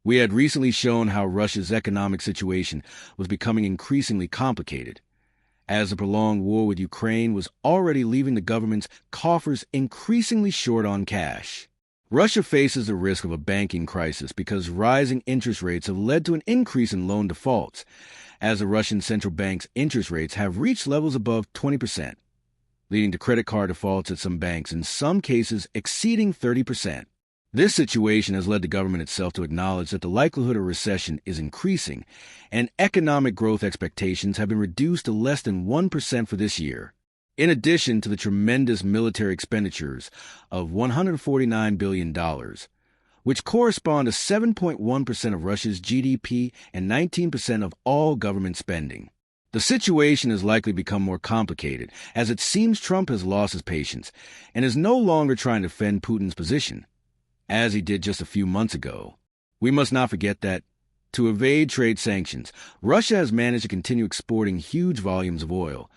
We had recently shown how Russia's economic situation was becoming increasingly complicated, as the prolonged war with Ukraine was already leaving the government's coffers increasingly short on cash. Russia faces the risk of a banking crisis because rising interest rates have led to an increase in loan defaults, as the Russian central bank's interest rates have reached levels above 20%, leading to credit card defaults at some banks, in some cases exceeding 30%. This situation has led the government itself to acknowledge that the likelihood of recession is increasing, and economic growth expectations have been reduced to less than 1% for this year. In addition to the tremendous military expenditures of $149 billion, which correspond to 7.1% of Russia's GDP and 19% of all government spending. The situation has likely become more complicated, as it seems Trump has lost his patience and is no longer trying to defend Putin's position, as he did just a few months ago. We must not forget that, to evade trade sanctions, Russia has managed to continue exporting huge volumes of oil,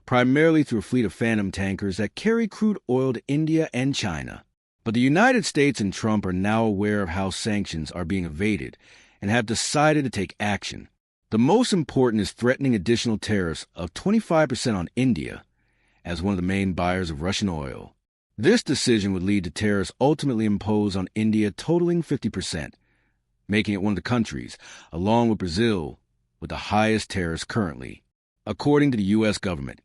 primarily through a fleet of phantom tankers that carry crude oil to India and China. But the United States and Trump are now aware of how sanctions are being evaded and have decided to take action. The most important is threatening additional tariffs of 25% on India, as one of the main buyers of Russian oil. This decision would lead to tariffs ultimately imposed on India totaling 50%, making it one of the countries, along with Brazil, with the highest tariffs currently. According to the U.S. government,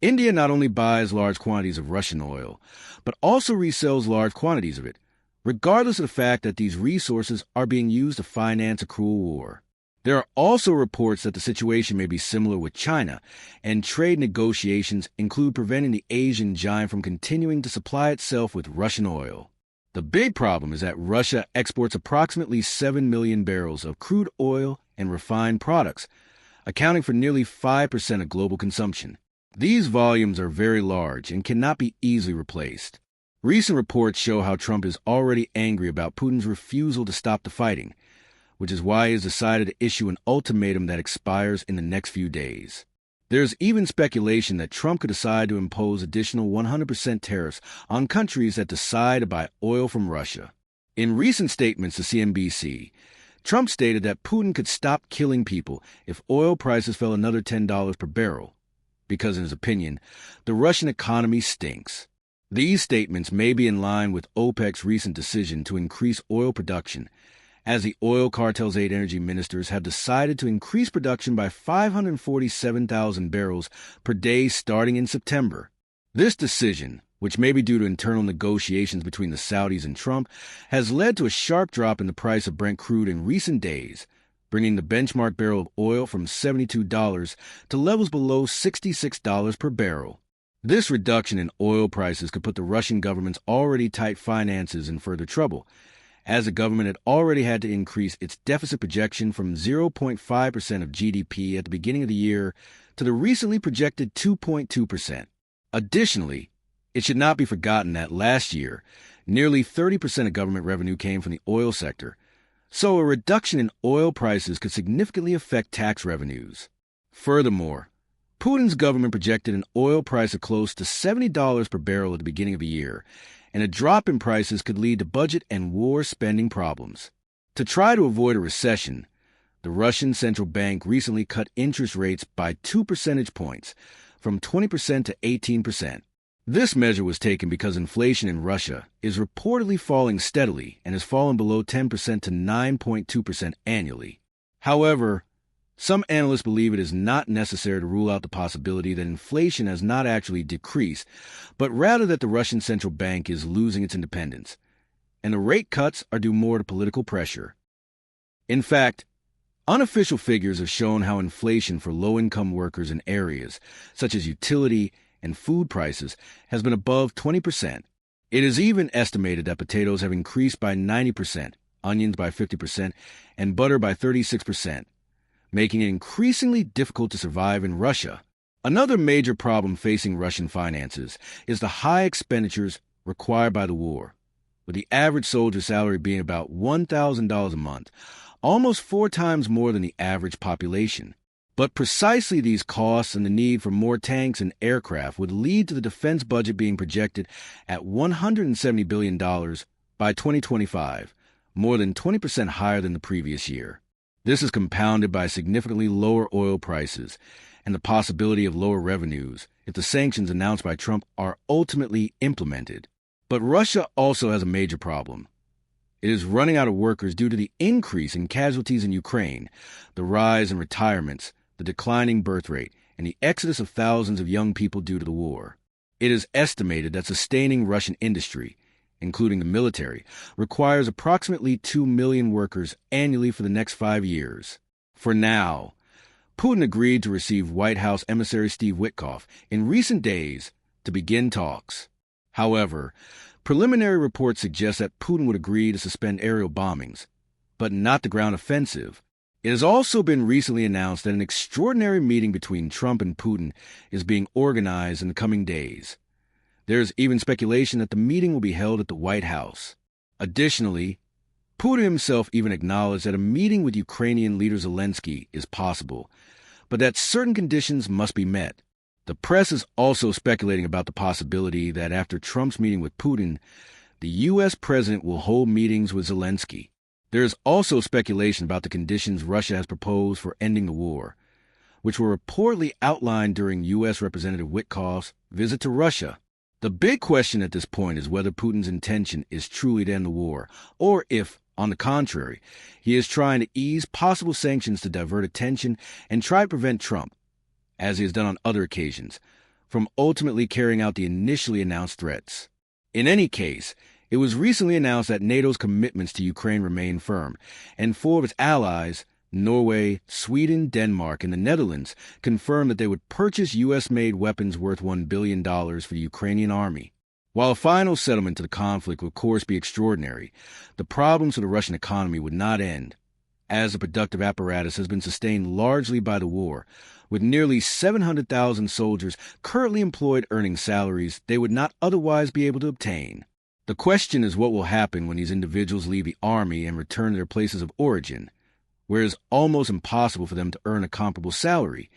India not only buys large quantities of Russian oil, but also resells large quantities of it, regardless of the fact that these resources are being used to finance a cruel war. There are also reports that the situation may be similar with China, and trade negotiations include preventing the Asian giant from continuing to supply itself with Russian oil. The big problem is that Russia exports approximately 7 million barrels of crude oil and refined products, accounting for nearly 5% of global consumption. These volumes are very large and cannot be easily replaced. Recent reports show how Trump is already angry about Putin's refusal to stop the fighting, which is why he has decided to issue an ultimatum that expires in the next few days. There's even speculation that Trump could decide to impose additional 100% tariffs on countries that decide to buy oil from Russia. In recent statements to CNBC, Trump stated that Putin could stop killing people if oil prices fell another $10 per barrel, because in his opinion, the Russian economy stinks. These statements may be in line with OPEC's recent decision to increase oil production, as the oil cartel's 8 energy ministers have decided to increase production by 547,000 barrels per day starting in September. This decision, which may be due to internal negotiations between the Saudis and Trump, has led to a sharp drop in the price of Brent crude in recent days, bringing the benchmark barrel of oil from $72 to levels below $66 per barrel. This reduction in oil prices could put the Russian government's already tight finances in further trouble, as the government had already had to increase its deficit projection from 0.5% of GDP at the beginning of the year to the recently projected 2.2%. Additionally, it should not be forgotten that last year, nearly 30% of government revenue came from the oil sector, so a reduction in oil prices could significantly affect tax revenues. Furthermore, Putin's government projected an oil price of close to $70 per barrel at the beginning of the year, and a drop in prices could lead to budget and war spending problems. To try to avoid a recession, the Russian central bank recently cut interest rates by 2 percentage points, from 20% to 18%. This measure was taken because inflation in Russia is reportedly falling steadily and has fallen below 10% to 9.2% annually. However, some analysts believe it is not necessary to rule out the possibility that inflation has not actually decreased, but rather that the Russian central bank is losing its independence, and the rate cuts are due more to political pressure. In fact, unofficial figures have shown how inflation for low-income workers in areas such as utility and food prices has been above 20%. It is even estimated that potatoes have increased by 90%, onions by 50%, and butter by 36%. Making it increasingly difficult to survive in Russia. Another major problem facing Russian finances is the high expenditures required by the war, with the average soldier's salary being about $1,000 a month, almost 4 times more than the average population. But precisely these costs and the need for more tanks and aircraft would lead to the defense budget being projected at $170 billion by 2025, more than 20% higher than the previous year. This is compounded by significantly lower oil prices and the possibility of lower revenues if the sanctions announced by Trump are ultimately implemented. But Russia also has a major problem. It is running out of workers due to the increase in casualties in Ukraine, the rise in retirements, the declining birth rate, and the exodus of thousands of young people due to the war. It is estimated that sustaining Russian industry, including the military, requires approximately 2 million workers annually for the next 5 years. For now, Putin agreed to receive White House emissary Steve Witkoff in recent days to begin talks. However, preliminary reports suggest that Putin would agree to suspend aerial bombings, but not the ground offensive. It has also been recently announced that an extraordinary meeting between Trump and Putin is being organized in the coming days. There is even speculation that the meeting will be held at the White House. Additionally, Putin himself even acknowledged that a meeting with Ukrainian leader Zelensky is possible, but that certain conditions must be met. The press is also speculating about the possibility that after Trump's meeting with Putin, the U.S. president will hold meetings with Zelensky. There is also speculation about the conditions Russia has proposed for ending the war, which were reportedly outlined during U.S. Representative Witkoff's visit to Russia. The big question at this point is whether Putin's intention is truly to end the war, or if, on the contrary, he is trying to ease possible sanctions to divert attention and try to prevent Trump, as he has done on other occasions, from ultimately carrying out the initially announced threats. In any case, it was recently announced that NATO's commitments to Ukraine remain firm, and 4 of its allies, Norway, Sweden, Denmark, and the Netherlands, confirmed that they would purchase U.S.-made weapons worth $1 billion for the Ukrainian army. While a final settlement to the conflict would of course be extraordinary, the problems for the Russian economy would not end, as the productive apparatus has been sustained largely by the war, with nearly 700,000 soldiers currently employed earning salaries they would not otherwise be able to obtain. The question is what will happen when these individuals leave the army and return to their places of origin, where it is almost impossible for them to earn a comparable salary,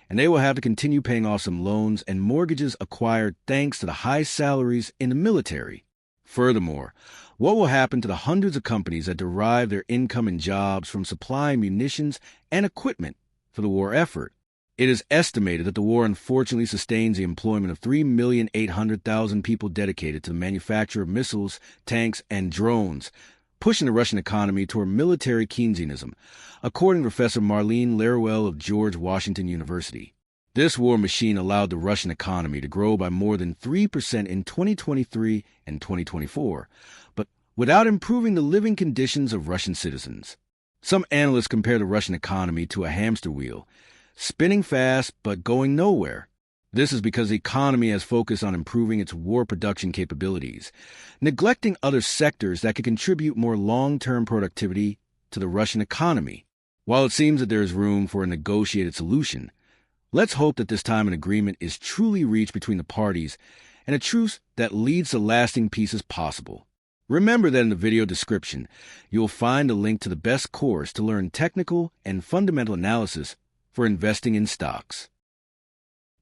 and they will have to continue paying off some loans and mortgages acquired thanks to the high salaries in the military. Furthermore, what will happen to the hundreds of companies that derive their income and jobs from supplying munitions and equipment for the war effort? It is estimated that the war unfortunately sustains the employment of 3,800,000 people dedicated to the manufacture of missiles, tanks, and drones, pushing the Russian economy toward military Keynesianism, according to Professor Marlene Laruelle of George Washington University. This war machine allowed the Russian economy to grow by more than 3% in 2023 and 2024, but without improving the living conditions of Russian citizens. Some analysts compare the Russian economy to a hamster wheel, spinning fast but going nowhere. This is because the economy has focused on improving its war production capabilities, neglecting other sectors that could contribute more long-term productivity to the Russian economy. While it seems that there is room for a negotiated solution, let's hope that this time an agreement is truly reached between the parties and a truce that leads to lasting peace is possible. Remember that in the video description, you will find a link to the best course to learn technical and fundamental analysis for investing in stocks.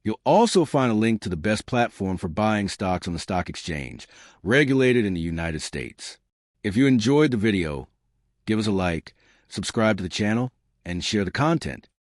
You'll also find a link to the best platform for buying stocks on the stock exchange, regulated in the United States. If you enjoyed the video, give us a like, subscribe to the channel, and share the content.